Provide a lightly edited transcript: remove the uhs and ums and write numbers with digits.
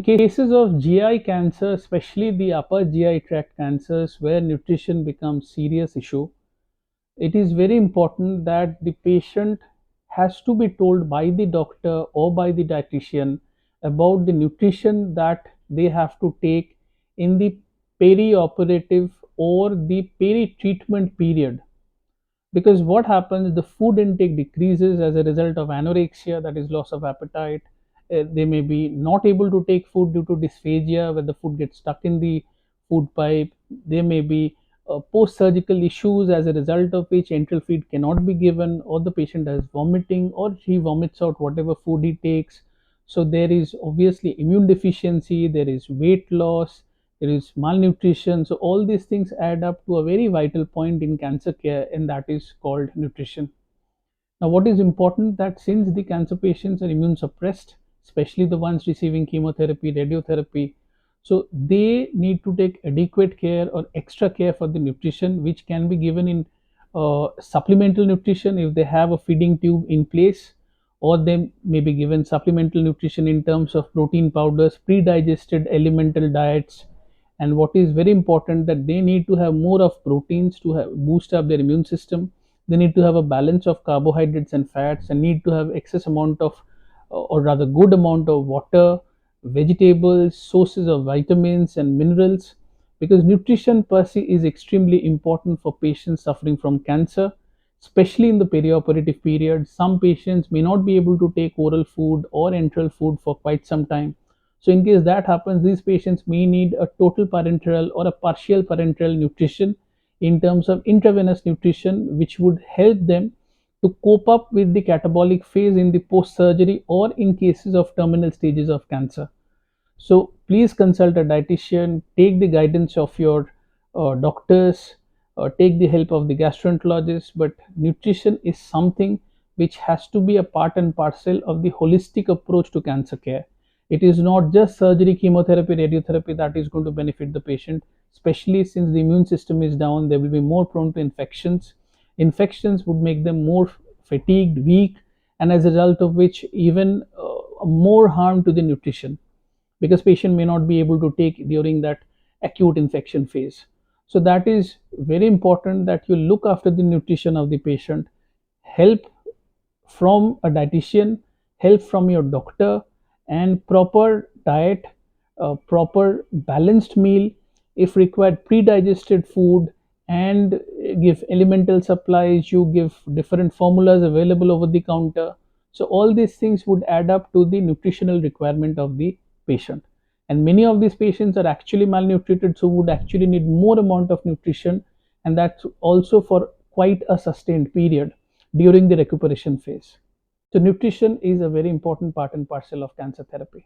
cases of GI cancer, especially the upper GI tract cancers where nutrition becomes serious issue, it is very important that the patient has to be told by the doctor or by the dietitian about the nutrition that they have to take in the perioperative or the peri-treatment period. Because what happens, the food intake decreases as a result of anorexia, that is loss of appetite. They may be not able to take food due to dysphagia, where the food gets stuck in the food pipe. There may be post surgical issues as a result of which enteral feed cannot be given, or the patient has vomiting, or he vomits out whatever food he takes. So there is obviously immune deficiency, there is weight loss, there is malnutrition. So all these things add up to a very vital point in cancer care, and that is called nutrition. Now, what is important, that since the cancer patients are immune suppressed, especially the ones receiving chemotherapy, radiotherapy, so they need to take adequate care or extra care for the nutrition, which can be given in supplemental nutrition if they have a feeding tube in place, or they may be given supplemental nutrition in terms of protein powders, pre-digested elemental diets. And what is very important, that they need to have more of proteins to have boost up their immune system. They need to have a balance of carbohydrates and fats, and need to have excess amount of, or rather good amount of water, vegetables, sources of vitamins and minerals, because nutrition per se is extremely important for patients suffering from cancer, especially in the perioperative period. Some patients may not be able to take oral food or enteral food for quite some time. So in case that happens, these patients may need a total parenteral or a partial parenteral nutrition in terms of intravenous nutrition, which would help them to cope up with the catabolic phase in the post surgery or in cases of terminal stages of cancer. So please consult a dietitian, take the guidance of your doctors, take the help of the gastroenterologist. But nutrition is something which has to be a part and parcel of the holistic approach to cancer care. It is not just surgery, chemotherapy, radiotherapy that is going to benefit the patient, especially since the immune system is down. They will be more prone to infections. Infections would make them more fatigued, weak, and as a result of which, even more harm to the nutrition, because patient may not be able to take during that acute infection phase. So that is very important, that you look after the nutrition of the patient. Help from a dietitian, help from your doctor, and proper diet, proper balanced meal, if required pre-digested food, and give elemental supplies. You give different formulas available over the counter. So all these things would add up to the nutritional requirement of the patient. And many of these patients are actually malnutrited, so would actually need more amount of nutrition, and that's also for quite a sustained period during the recuperation phase. So nutrition is a very important part and parcel of cancer therapy.